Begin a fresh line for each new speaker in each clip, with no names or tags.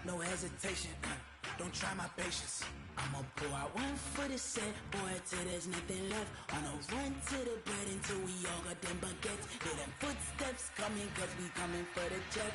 no hesitation. Don't try my patience. I'ma pull out one for the set, boy, till there's nothing left. On a run to the bread until we all got them baguettes. Hear them footsteps coming, cause we coming for the check.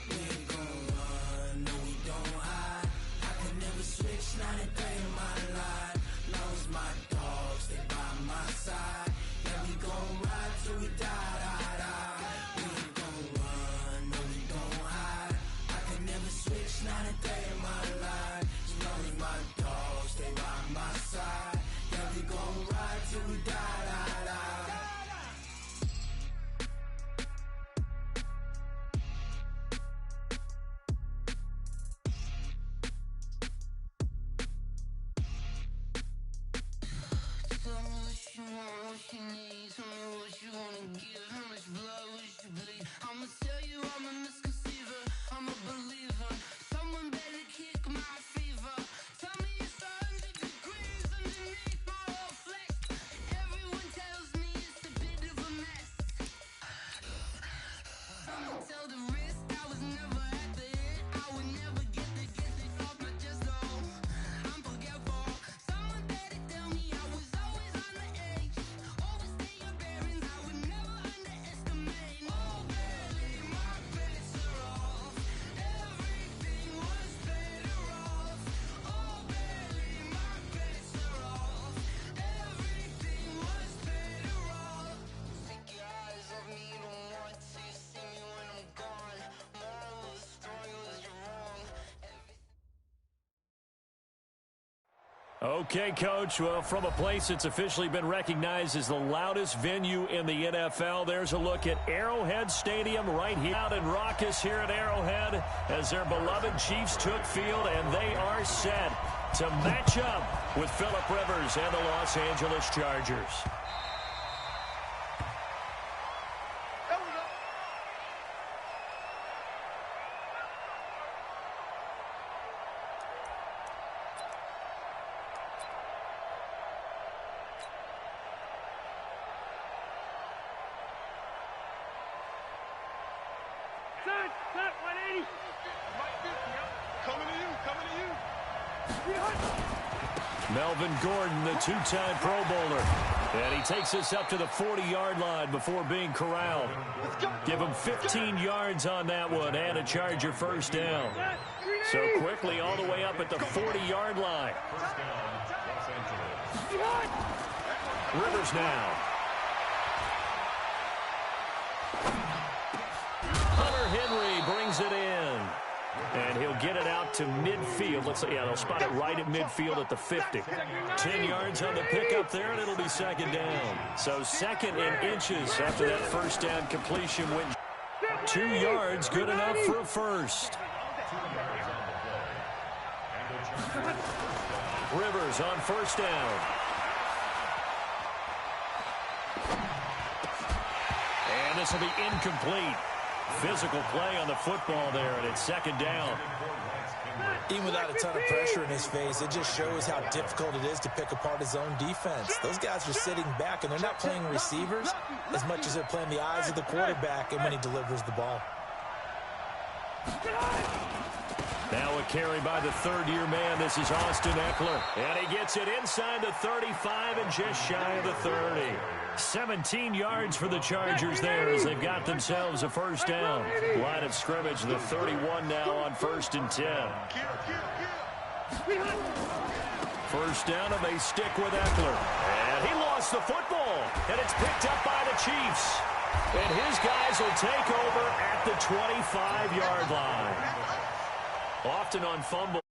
We ain't gon' run, no we don't hide. I can never switch, not a day in my life. Long as my dogs, they by my side. Yeah, we gon' ride till we die, die, die. We ain't gon' run, no we don't hide. I can never switch, not a day in my life. As long as my dogs, they by my side. Yeah, we gon' ride till we die, die, die.
I'ma tell you I'm a misconceiver, I'm a believer. Someone better kick my fever. Tell me it's 100 degrees underneath my whole flex. Everyone tells me it's a bit of a mess. I'ma tell the risk I was never at the hit. I would never get the gifts they off my chest though. I'm forgetful. Someone better tell me I was always on the edge. Overstay your bearings, I would never underestimate. Oh barely, my bets are off. Everything was better off. Oh barely, my bets are off. Everything was better off. Take your eyes off me, don't want to see me when I'm gone. Moral of the story was you're wrong.
Okay, Coach. Well, from a place that's officially been recognized as the loudest venue in the NFL, there's a look at Arrowhead Stadium right here. Out and raucous here at Arrowhead as their beloved Chiefs took field, and they are set to match up with Phillip Rivers and the Los Angeles Chargers.
Cut, 180. Coming to you.
Melvin Gordon, the two-time Pro Bowler. And he takes us up to the 40-yard line before being corralled. Give him 15 yards on that one and a Charger first down. So quickly all the way up at the 40-yard line. Rivers now. Hunter Henry brings it in. And he'll get it out to midfield. Let's say, yeah, they'll spot it right at midfield at the 50. 10 yards on the pickup there, and it'll be second down. So second in inches after that first down completion win. 2 yards, good enough for a first. Rivers on first down. And this will be incomplete. Physical play on the football there, and it's second down.
Even without a ton of pressure in his face, it just shows how difficult it is to pick apart his own defense. Those guys are sitting back, and they're not playing receivers as much as they're playing the eyes of the quarterback and when he delivers the ball.
Now a carry by the third-year man. This is Austin Eckler. And he gets it inside the 35 and just shy of the 30. 17 yards for the Chargers there as they've got themselves a first down. Line of scrimmage, the 31 now on 1st and 10. First down, and they stick with Eckler. And he lost the football, and it's picked up by the Chiefs. And his guys will take over at the 25-yard line. Often on fumble.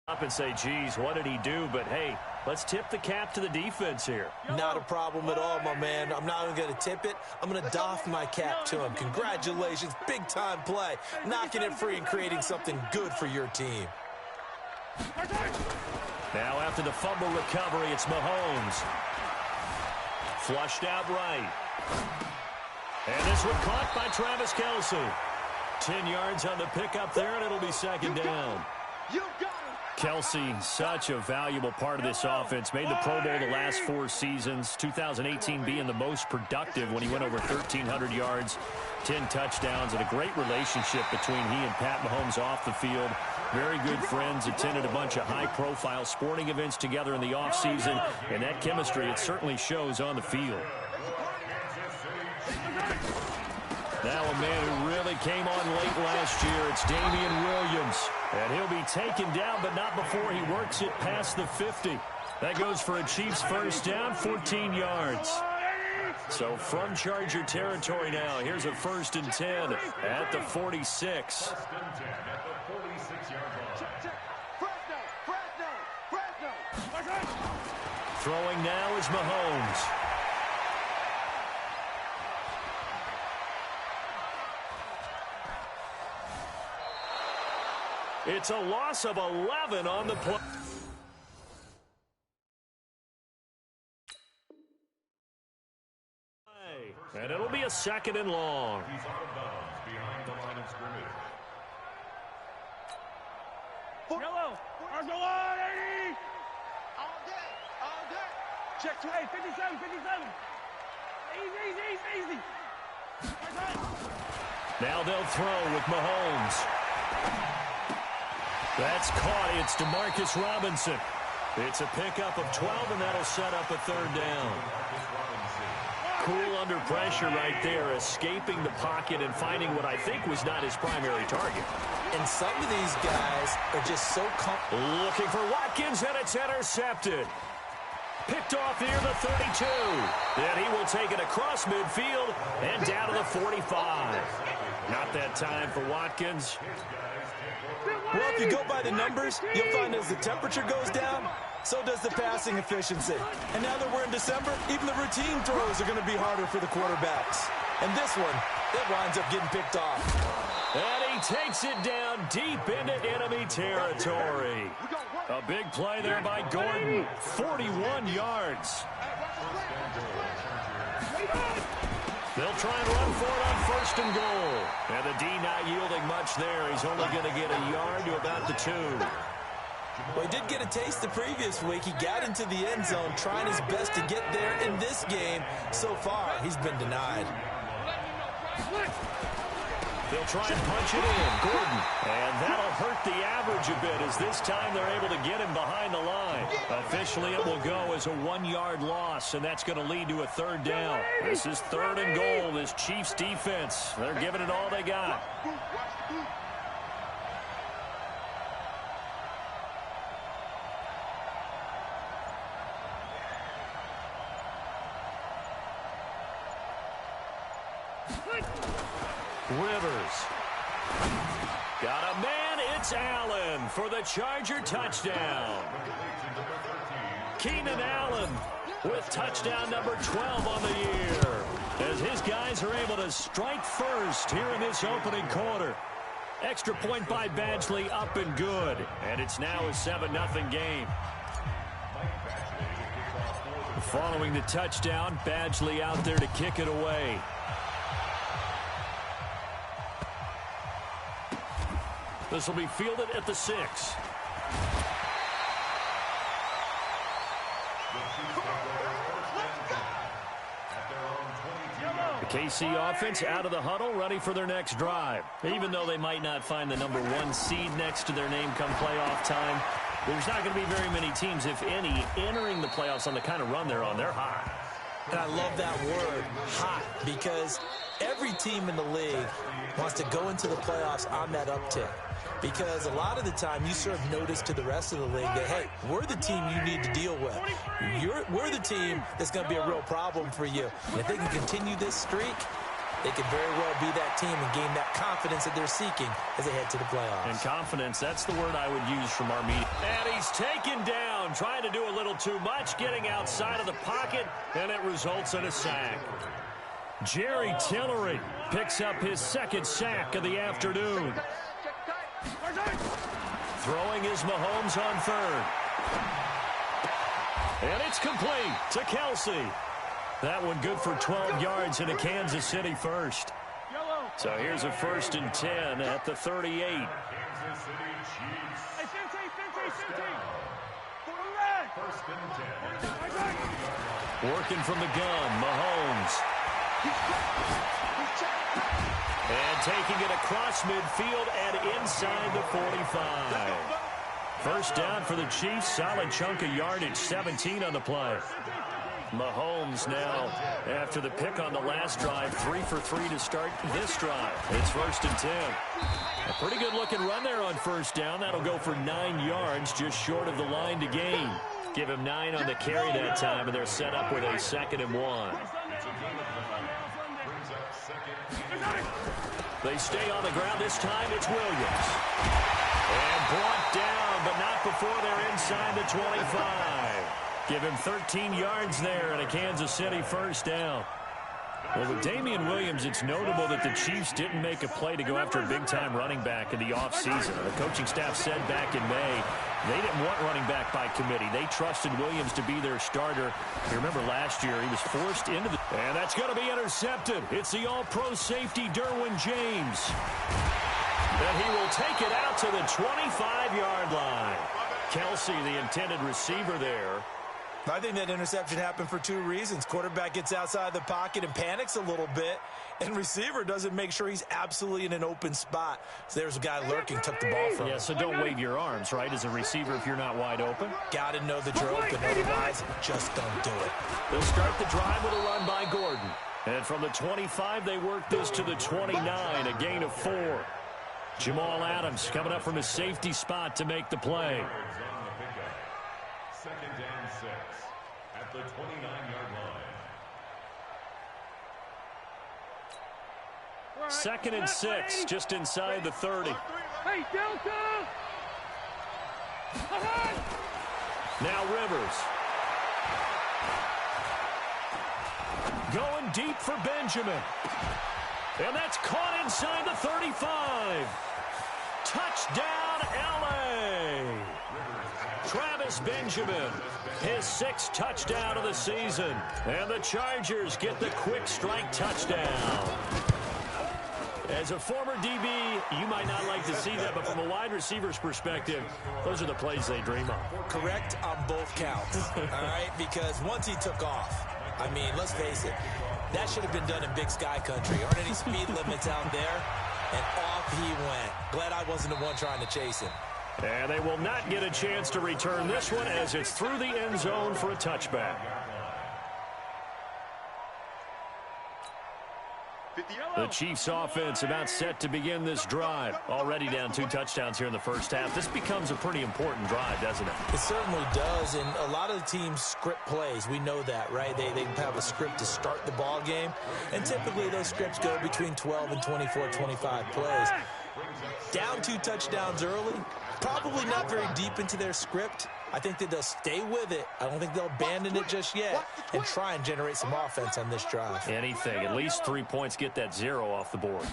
Up and say, geez, what did he do? But, hey, let's tip the cap to the defense here.
Not a problem at all, my man. I'm not even going to tip it. I'm going to doff my cap to him. Congratulations. Big-time play. Knocking it free and creating something good for your team.
Now after the fumble recovery, it's Mahomes. Flushed out right. And this one caught by Travis Kelce. 10 yards on the pickup there, and it'll be second down. Kelsey, such a valuable part of this offense. Made the Pro Bowl the last 4 seasons. 2018 being the most productive when he went over 1,300 yards, 10 touchdowns, and a great relationship between he and Pat Mahomes off the field. Very good friends, attended a bunch of high-profile sporting events together in the offseason, and that chemistry, it certainly shows on the field. Now a man who really came on late last year, it's Damian Williams. And he'll be taken down, but not before he works it past the 50. That goes for a Chiefs first down, 14 yards. So from Charger territory now, here's a 1st and 10 at the 46. Throwing now is Mahomes. It's a loss of 11 on the play. And it'll be a 2nd and long.
He's out of bounds behind the line of scrimmage.
Yellow. Arsenal 80. All day. All day. Check 2. 57. 57. Easy.
Now they'll throw with Mahomes. That's caught. It's DeMarcus Robinson. It's a pickup of 12, and that'll set up a 3rd down. Cool under pressure right there, escaping the pocket and finding what I think was not his primary target.
And some of these guys are just so comfortable.
Looking for Watkins, and it's intercepted. Picked off near the 32. Then he will take it across midfield and down to the 45. Not that time for Watkins.
Well, if you go by the numbers, you'll find as the temperature goes down, so does the passing efficiency. And now that we're in December, even the routine throws are going to be harder for the quarterbacks. And this one, it winds up getting picked off.
And he takes it down deep into enemy territory. A big play there by Gordon. 41 yards. They'll try and run for it on 1st and goal. And the D not yielding much there. He's only going to get a yard to about the 2.
Well, he did get a taste the previous week. He got into the end zone trying his best to get there in this game. So far, he's been denied.
They'll try and punch it in. Gordon. And that'll hurt the average a bit as this time they're able to get him behind the line. Officially, it will go as a 1-yard loss, and that's going to lead to a 3rd down. This is 3rd and goal. This Chiefs defense, they're giving it all they got. Rivers. Got a man, it's Allen for the Charger touchdown. Keenan Allen with touchdown number 12 on the year. As his guys are able to strike first here in this opening quarter. Extra point by Badgley, up and good. And it's now a 7-0 game. Following the touchdown, Badgley out there to kick it away. This will be fielded at the 6. The KC offense out of the huddle, ready for their next drive. Even though they might not find the number 1 seed next to their name come playoff time, there's not going to be very many teams, if any, entering the playoffs on the kind of run they're on. They're hot.
And I love that word, hot, because every team in the league wants to go into the playoffs on that uptick. Because a lot of the time you serve notice to the rest of the league that, hey, we're the team you need to deal with. We're the team that's going to be a real problem for you. And if they can continue this streak, they could very well be that team and gain that confidence that they're seeking as they head to the playoffs.
And confidence, that's the word I would use from our meeting. And he's taken down, trying to do a little too much, getting outside of the pocket, and it results in a sack. Jerry Tillery picks up his 2nd sack of the afternoon. Throwing is Mahomes on 3rd. And it's complete to Kelsey. That one good for 12 yards in a Kansas City first. So here's a 1st and 10 at the 38.
Kansas City Chiefs.
Hey,
First down. First and 10.
Working from the gun, Mahomes. And taking it across midfield and inside the 45. First down for the Chiefs. Solid chunk of yardage, 17 on the play. Mahomes now, after the pick on the last drive, 3 for 3 to start this drive. It's first and 10. A pretty good-looking run there on first down. That'll go for 9 yards, just short of the line to gain. Give him 9 on the carry that time, and they're set up with a 2nd and 1. They stay on the ground. This time it's Williams. And brought down, but not before they're inside the 25. Give him 13 yards there and a Kansas City first down. Well, with Damian Williams, it's notable that the Chiefs didn't make a play to go after a big-time running back in the offseason. The coaching staff said back in May they didn't want running back by committee. They trusted Williams to be their starter. You remember last year he was forced into the... And that's going to be intercepted. It's the all-pro safety Derwin James. And he will take it out to the 25-yard line. Kelsey, the intended receiver there.
I think that interception happened for 2 reasons. Quarterback gets outside the pocket and panics a little bit, and receiver doesn't make sure he's absolutely in an open spot. So there's a guy lurking, took the ball from him.
Yeah, so don't wave your arms, right, as a receiver if you're not wide open.
Got to know that you're open, otherwise just don't do it.
They'll start the drive with a run by Gordon. And from the 25, they work this to the 29, a gain of 4. Jamal Adams coming up from his safety spot to make the play.
Second and 6 at the 29-yard line.
Second and 6, just inside the 30.
Hey, Delta!
Now Rivers. Going deep for Benjamin. And that's caught inside the 35. Touchdown, L.A. Travis Benjamin, his 6th touchdown of the season. And the Chargers get the quick strike touchdown. As a former DB, you might not like to see that, but from a wide receiver's perspective, those are the plays they dream of.
Correct on both counts, all right? Because once he took off, I mean, let's face it, that should have been done in Big Sky country. Aren't any speed limits out there? And off he went. Glad I wasn't the one trying to chase him.
And they will not get a chance to return this one as it's through the end zone for a touchback. The Chiefs offense about set to begin this drive. Already down 2 touchdowns here in the first half. This becomes a pretty important drive, doesn't it?
It certainly does, and a lot of the teams script plays. We know that, right? They have a script to start the ball game, and typically those scripts go between 12 and 24, 25 plays. Down 2 touchdowns early, probably not very deep into their script. I think that they'll stay with it. I don't think they'll abandon it just yet and try and generate some offense on this drive.
Anything. At least 3 points, get that 0 off the board.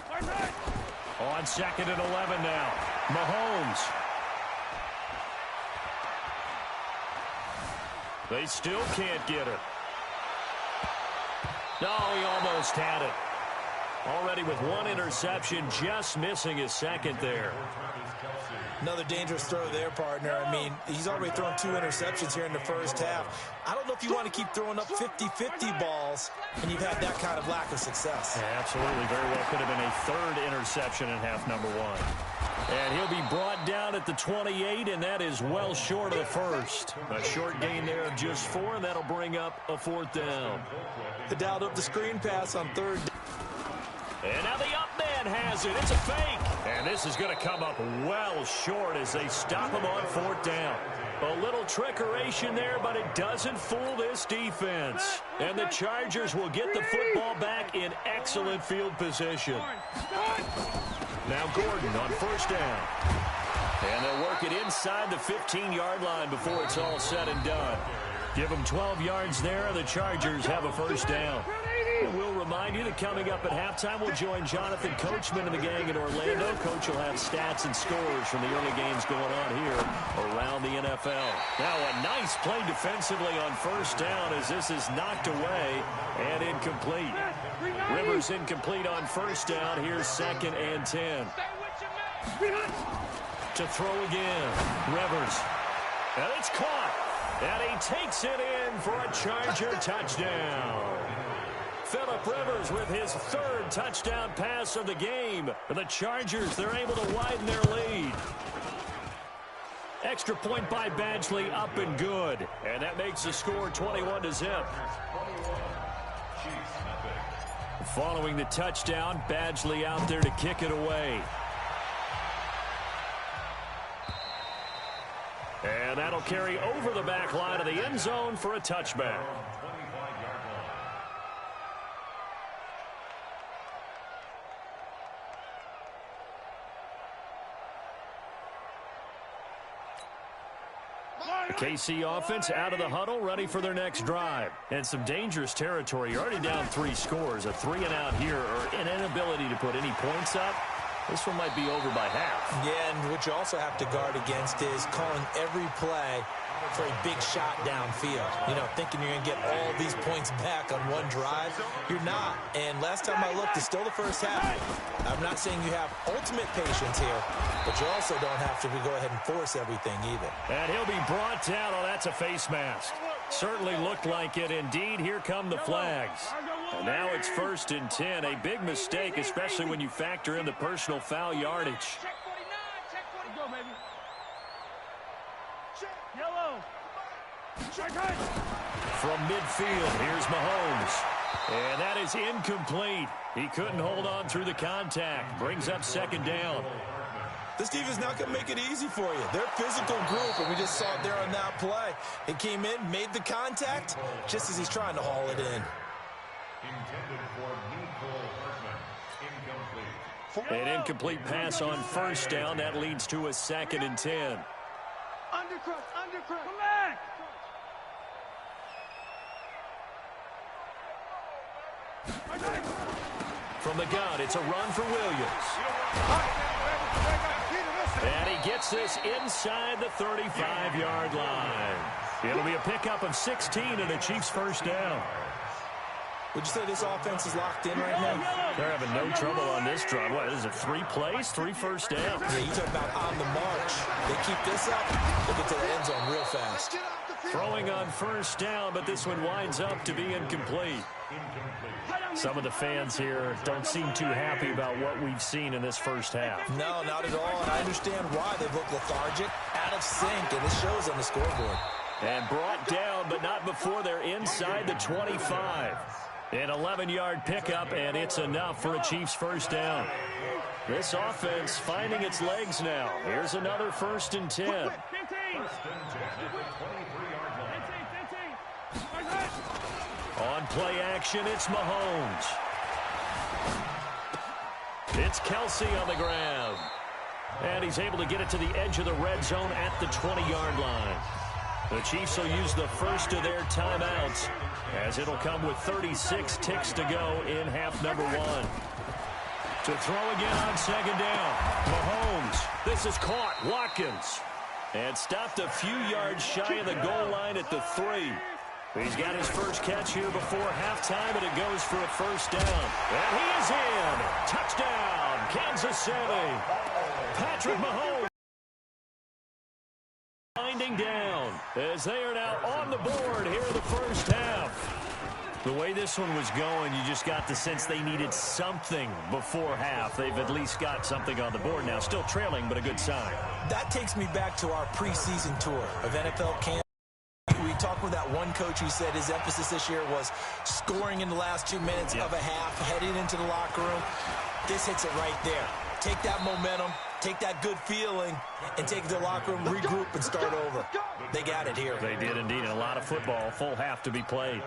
On 2nd and 11 now. Mahomes. They still can't get it. No, he almost had it. Already with 1 interception, just missing his 2nd there.
Another dangerous throw there, partner. I mean, he's already thrown 2 interceptions here in the first half. I don't know if you want to keep throwing up 50-50 balls and you've had that kind of lack of success.
Yeah, absolutely. Very well could have been a 3rd interception in half number 1. And he'll be brought down at the 28, and that is well short of the first. A short gain there of just 4, and that'll bring up a 4th down.
They dialed up the screen pass on 3rd.
And now the up man has it. It's a fake. And this is going to come up well short as they stop him on 4th down. A little trickeration there, but it doesn't fool this defense. And the Chargers will get the football back in excellent field position. Now Gordon on 1st down. And they'll work it inside the 15-yard line before it's all said and done. Give them 12 yards there, and the Chargers have a 1st down. And we'll remind you that coming up at halftime, we'll join Jonathan Coachman and the gang in Orlando. Coach will have stats and scores from the early games going on here around the NFL. Now a nice play defensively on 1st down as this is knocked away and incomplete. Rivers incomplete on 1st down. Here's 2nd and 10. To throw again. Rivers. And it's caught. And he takes it in for a Charger touchdown. Phillip Rivers with his third touchdown pass of the game. For the Chargers, they're able to widen their lead. Extra point by Badgley, up and good. And that makes the score 21-0. Following the touchdown, Badgley out there to kick it away. And that'll carry over the back line of the end zone for a touchback. KC offense out of the huddle, ready for their next drive. And some dangerous territory. You're already down 3 scores. A 3-and-out here, or an inability to put any points up. This one might be over by half.
Yeah, and what you also have to guard against is calling every play for a big shot downfield. You know, thinking you're going to get all these points back on one drive. You're not. And last time I looked, it's still the first half. I'm not saying you have ultimate patience here, but you also don't have to go ahead and force everything either.
And he'll be brought down. Oh, that's a face mask. Certainly looked like it. Indeed, here come the flags. And now it's 1st and 10. A big mistake, especially when you factor in the personal foul yardage.
Check 49. Check 40. Go, baby. Yellow.
From midfield, here's Mahomes. And that is incomplete. He couldn't hold on through the contact. Brings up 2nd down.
This defense is not going to make it easy for you. They're a physical group, and we just saw it there on that play. He came in, made the contact, just as he's trying to haul it in.
Intended for Nicole Hartman. Incomplete.
An incomplete pass on 1st down. That leads to a 2nd and 10.
Undercross. Come back.
From the gun, it's a run for Williams. And he gets this inside the 35-yard line. It'll be a pickup of 16 and a Chiefs 1st down.
Would you say this offense is locked in right now?
They're having no trouble on this drive. What, is it 3 plays, 3 first downs?
Yeah, you talk about on the march. They keep this up, they'll get to the end zone real fast.
Throwing on 1st down, but this one winds up to be incomplete. Some of the fans here don't seem too happy about what we've seen in this first half.
No, not at all, and I understand why. They look lethargic, out of sync, and it shows on the scoreboard.
And brought down, but not before they're inside the 25. An 11-yard pickup, and it's enough for a Chiefs 1st down. This offense finding its legs now. Here's another 1st and 10.
15.
On play action, it's Mahomes. It's Kelsey on the ground. And he's able to get it to the edge of the red zone at the 20-yard line. The Chiefs will use the first of their timeouts, as it'll come with 36 ticks to go in half number 1. To throw again on 2nd down. Mahomes. This is caught. Watkins. And stopped a few yards shy of the goal line at the 3. He's got his first catch here before halftime, and it goes for a 1st down. And he is in. Touchdown, Kansas City. Patrick Mahomes winding down as they are now on the board here in the first half. The way this one was going, you just got the sense they needed something before half. They've at least got something on the board now. Still trailing, but a good sign.
That takes me back to our preseason tour of NFL camp. We talked with that one coach who said his emphasis this year was scoring in the last 2 minutes of a half, heading into the locker room. This hits it right there. Take that momentum, take that good feeling, and take it to the locker room, regroup, and start over. They got it here.
They did indeed. A lot of football, full half to be played.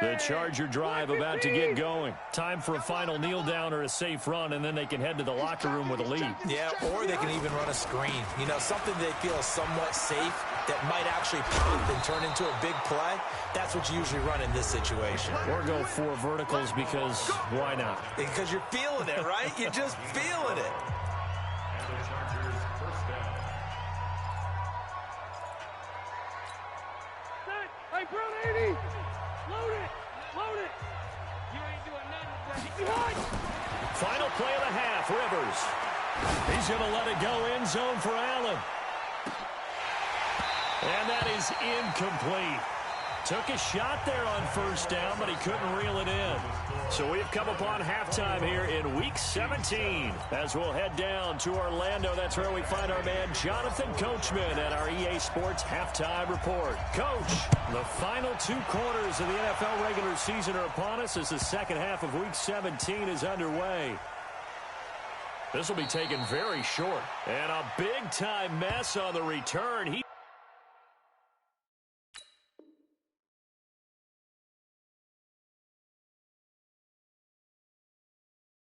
The Charger drive about to get going. Time for a final kneel down or a safe run, and then they can head to the locker room with a lead.
Yeah, or they can even run a screen. You know, something they feel is somewhat safe that might actually pop and turn into a big play. That's what you usually run in this situation.
Or go 4 verticals because why not?
Because you're feeling it, right? You're just feeling it.
And the Chargers 1st down.
Hey, Brown 80. Load it. You ain't doing nothing.
Final play of the half, Rivers. He's going to let it go end zone for Allen. And that is incomplete. Took a shot there on first down, but he couldn't reel it in. So we've come upon halftime here in Week 17. As we'll head down to Orlando, that's where we find our man Jonathan Coachman at our EA Sports Halftime Report. Coach, the final 2 quarters of the NFL regular season are upon us as the second half of Week 17 is underway. This will be taken very short. And a big-time mess on the return.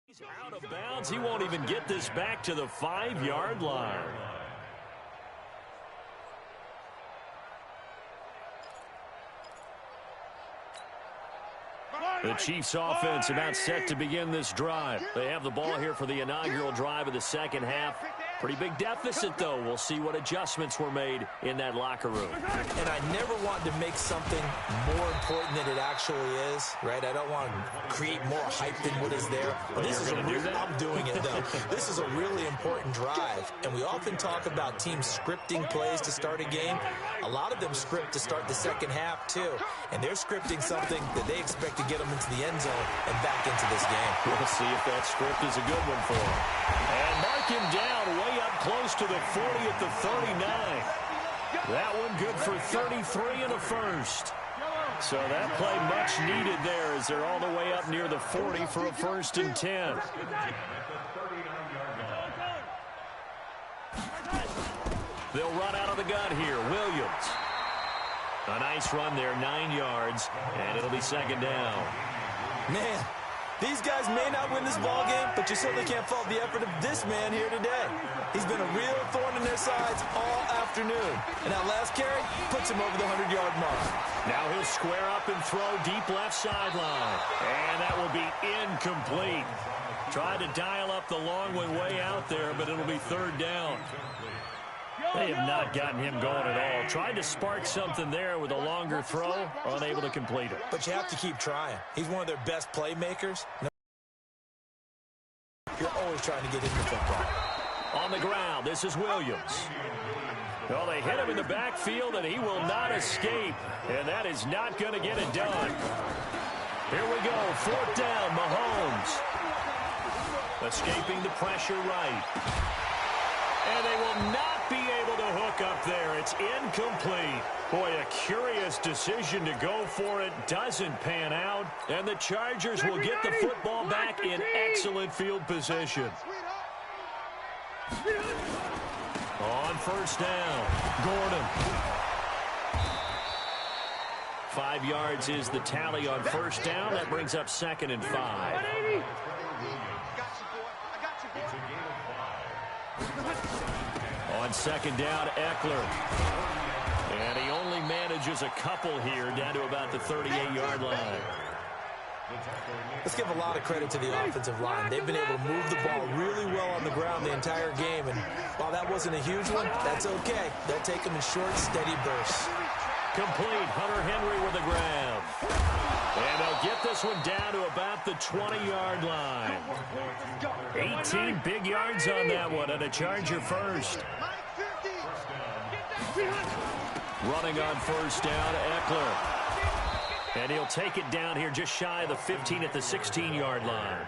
He's out of bounds. He won't even get this back to the 5-yard line. The Chiefs offense about set to begin this drive. They have the ball here for the inaugural drive of the second half. Pretty big deficit, though. We'll see what adjustments were made in that locker room.
And I never want to make something more important than it actually is, right? I don't want to create more hype than what is there. But this is I'm doing it, though. This is a really important drive. And we often talk about teams scripting plays to start a game. A lot of them script to start the second half, too. And they're scripting something that they expect to get them into the end zone and back into this game.
We'll see if that script is a good one for him. And mark him down way up close to the 40 at the 39. That one good for 33 and a first. So that play much needed there as they're all the way up near the 40 for a 1st and 10. They'll run out of the gun here. Williams. A nice run there, 9 yards, and it'll be second down.
Man, these guys may not win this ball game, but you certainly can't fault the effort of this man here today. He's been a real thorn in their sides all afternoon. And that last carry puts him over the 100-yard mark.
Now he'll square up and throw deep left sideline. And that will be incomplete. Tried to dial up the long one way out there, but it'll be third down. They have not gotten him going at all. Tried to spark something there with a longer throw, unable to complete it.
But you have to keep trying. He's one of their best playmakers. You're always trying to get into football.
On the ground, this is Williams. Well, they hit him in the backfield, and he will not escape. And that is not going to get it done. Here we go, 4th down, Mahomes. Escaping the pressure right. And they will not be able to hook up there. It's incomplete. Boy, a curious decision to go for it. Doesn't pan out. And the Chargers will get the football back in excellent field position. On 1st down, Gordon. 5 yards is the tally on 1st down. That brings up 2nd and 5. On 2nd down, Eckler. And he only manages a couple here down to about the 38-yard line.
Let's give a lot of credit to the offensive line. They've been able to move the ball really well on the ground the entire game. And while that wasn't a huge one, that's okay. They'll take them in short, steady bursts.
Complete. Hunter Henry with a grab. And they'll get this one down to about the 20-yard line. 18 big yards on that one, and a Charger first. Running on 1st down, Eckler. And he'll take it down here just shy of the 15 at the 16-yard line.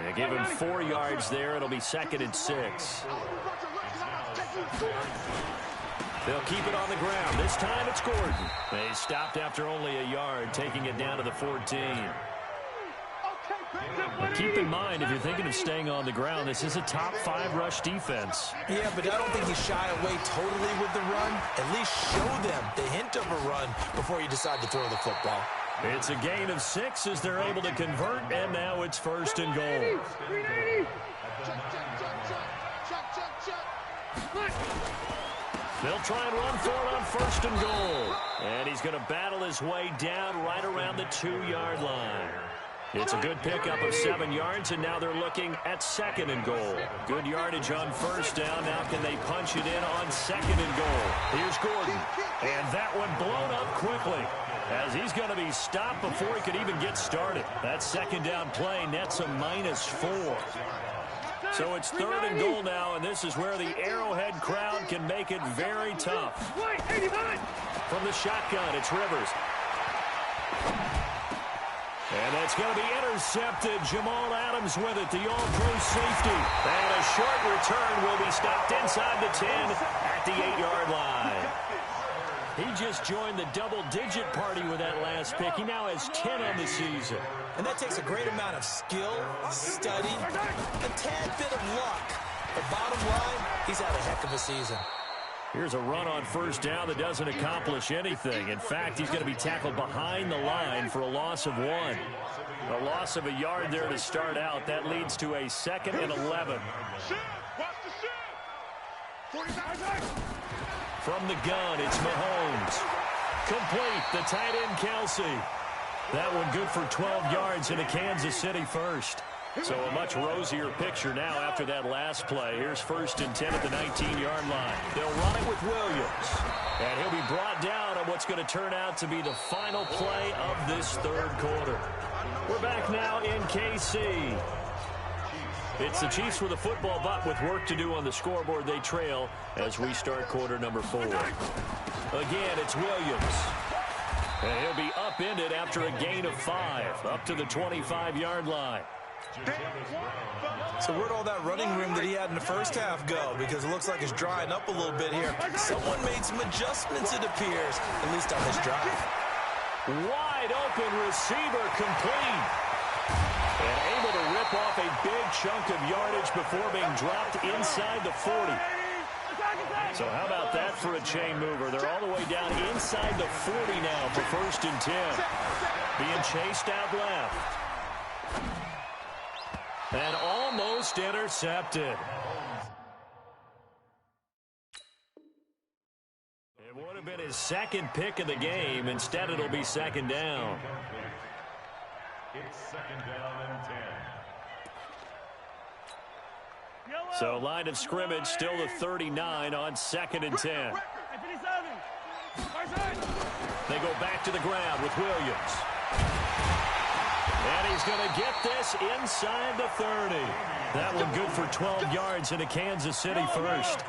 And give him 4 yards there. It'll be 2nd and 6. They'll keep it on the ground. This time it's Gordon. They stopped after only a yard, taking it down to the 14. But keep in mind, if you're thinking of staying on the ground, this is a top 5 rush defense.
Yeah, but I don't think you shy away totally with the run. At least show them the hint of a run before you decide to throw the football.
It's a gain of 6 as they're able to convert, and now it's 1st and goal. They'll try and run for it on 1st and goal. And he's going to battle his way down right around the 2-yard line. It's a good pickup of 7 yards, and now they're looking at 2nd and goal. Good yardage on 1st down. Now can they punch it in on 2nd and goal? Here's Gordon. And that one blown up quickly. as he's going to be stopped before he could even get started. That second down play nets a -4. So it's 3rd and goal now, and this is where the Arrowhead crowd can make it very tough. From the shotgun, it's Rivers. And that's going to be intercepted. Jamal Adams with it, the all-pro safety. And a short return will be stopped inside the 10 at the 8-yard line. He just joined the double-digit party with that last pick. He now has 10 on the season.
And that takes a great amount of skill, study, a tad bit of luck. But bottom line, he's had a heck of a season.
Here's a run on 1st down that doesn't accomplish anything. In fact, he's going to be tackled behind the line for a loss of 1. A loss of a yard there to start out. That leads to a 2nd and 11. From the gun, it's Mahomes. Complete, the tight end, Kelsey. That one good for 12 yards in a Kansas City 1st. So a much rosier picture now after that last play. Here's 1st and 10 at the 19-yard line. They'll run it with Williams. And he'll be brought down on what's going to turn out to be the final play of this 3rd quarter. We're back now in KC. It's the Chiefs with a football, but with work to do on the scoreboard, they trail as we start quarter number 4. Again, it's Williams. And he'll be upended after a gain of 5, up to the 25-yard line.
So where'd all that running room that he had in the 1st half go? Because it looks like it's drying up a little bit here. Someone made some adjustments, it appears, at least on this drive.
Wide open receiver, complete. And able to rip off a big chunk of yardage before being dropped inside the 40. So how about that for a chain mover? They're all the way down inside the 40 now for 1st and 10. Being chased out left. And almost intercepted. It would have been his 2nd pick of the game. Instead, it'll be 2nd down.
It's 2nd down and 10.
So line of scrimmage still the 39 on 2nd and 10. They go back to the ground with Williams. And he's going to get this inside the 30. That one good for 12 yards in a Kansas City 1st.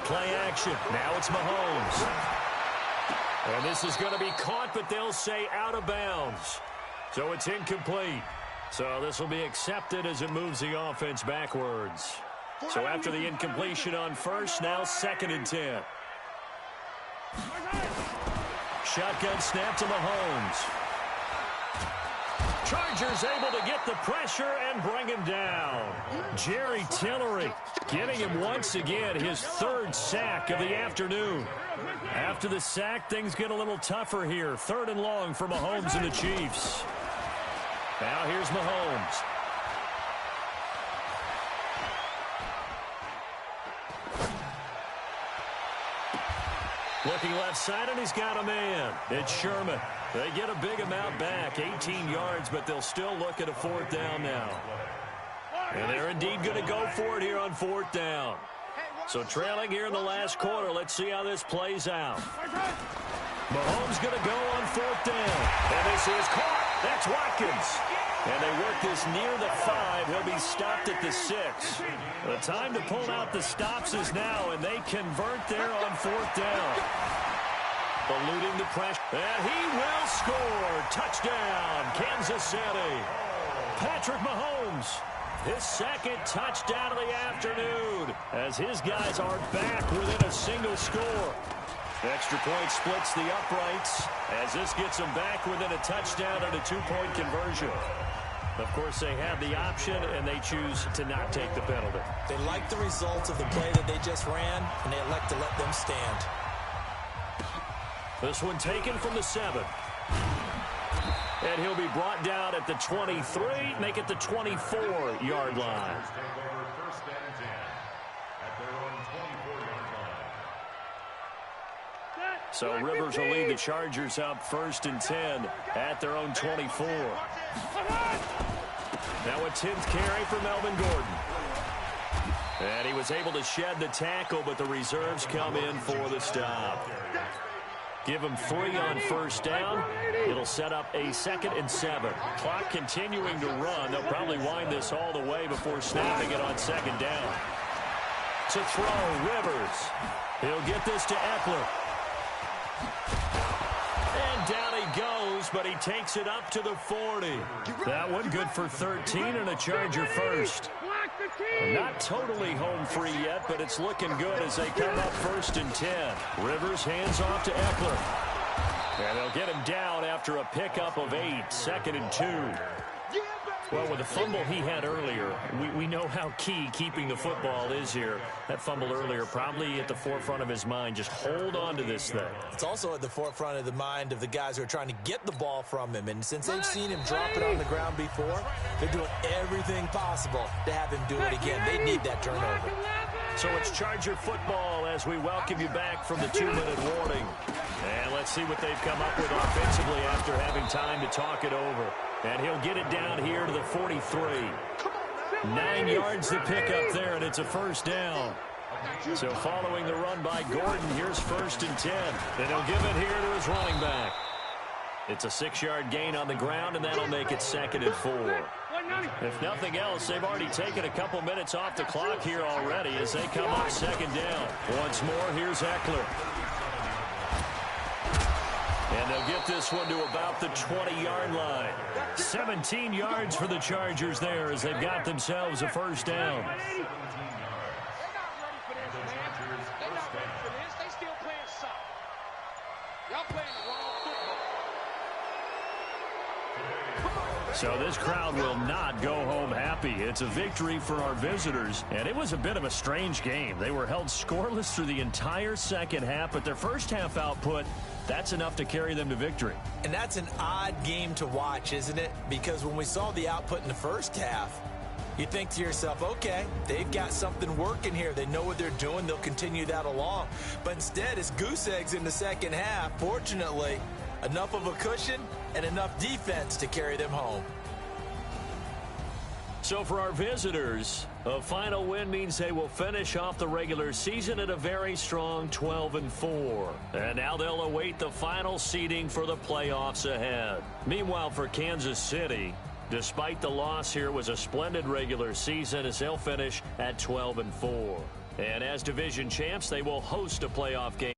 Play action. Now it's Mahomes. And this is going to be caught, but they'll say out of bounds. So it's incomplete. So this will be accepted as it moves the offense backwards. So after the incompletion on 1st, now 2nd and 10. Shotgun snap to Mahomes. Chargers able to get the pressure and bring him down. Jerry Tillery getting him once again his 3rd sack of the afternoon. After the sack, things get a little tougher here. 3rd and long for Mahomes and the Chiefs. Now here's Mahomes. Looking left side, and he's got a man. It's Sherman. They get a big amount back, 18 yards, but they'll still look at a 4th down now. And they're indeed going to go for it here on 4th down. So trailing here in the last quarter, let's see how this plays out. Mahomes going to go on 4th down. And this is caught. That's Watkins. And they work this near the 5. He'll be stopped at the 6. The time to pull out the stops is now, and they convert there on 4th down. Eluding the pressure. And he will score. Touchdown, Kansas City. Patrick Mahomes, his 2nd touchdown of the afternoon, as his guys are back within a single score. Extra point splits the uprights as this gets them back within a touchdown and a 2-point conversion. Of course, they have the option, and they choose to not take the penalty.
They like the results of the play that they just ran, and they elect to let them stand.
This one taken from the 7. And he'll be brought down at the 23, make it the 24-yard line. So Rivers will lead the Chargers up 1st and 10 at their own 24. Now a 10th carry for Melvin Gordon. And he was able to shed the tackle, but the reserves come in for the stop. Give him 3 on first down. It'll set up a 2nd and 7. Clock continuing to run. They'll probably wind this all the way before snapping it on 2nd down. To throw, Rivers. He'll get this to Eckler. And down he goes, but he takes it up to the 40. That one good for 13 and a Charger first. Not totally home free yet, but it's looking good as they come up 1st and 10. Rivers hands off to Eckler. And they'll get him down after a pickup of 8, 2nd and 2. Well, with the fumble he had earlier, we know how key keeping the football is here. That fumble earlier probably at the forefront of his mind. Just hold on to this thing.
It's also at the forefront of the mind of the guys who are trying to get the ball from him. And since they've seen him drop it on the ground before, they're doing everything possible to have him do it again. They need that turnover.
So it's Charger football as we welcome you back from the 2-minute warning. And let's see what they've come up with offensively after having time to talk it over. And he'll get it down here to the 43. 9 yards to pick up there, and it's a 1st down. So following the run by Gordon, here's 1st and 10. And he'll give it here to his running back. It's a 6-yard gain on the ground, and that'll make it 2nd and 4. If nothing else, they've already taken a couple minutes off the clock here already as they come up 2nd down. Once more, here's Eckler. And they'll get this one to about the 20-yard line. 17 yards for the Chargers there as they've got themselves a 1st down. So this crowd will not go home happy. It's a victory for our visitors, and it was a bit of a strange game. They were held scoreless through the entire second half, but their first half output, that's enough to carry them to victory.
And that's an odd game to watch, isn't it? Because when we saw the output in the first half, you think to yourself, okay, they've got something working here. They know what they're doing. They'll continue that along. But instead, it's goose eggs in the second half. Fortunately, enough of a cushion and enough defense to carry them home.
So for our visitors, a final win means they will finish off the regular season at a very strong 12-4. And now they'll await the final seeding for the playoffs ahead. Meanwhile, for Kansas City, despite the loss here, was a splendid regular season as they'll finish at 12-4. And as division champs, they will host a playoff game.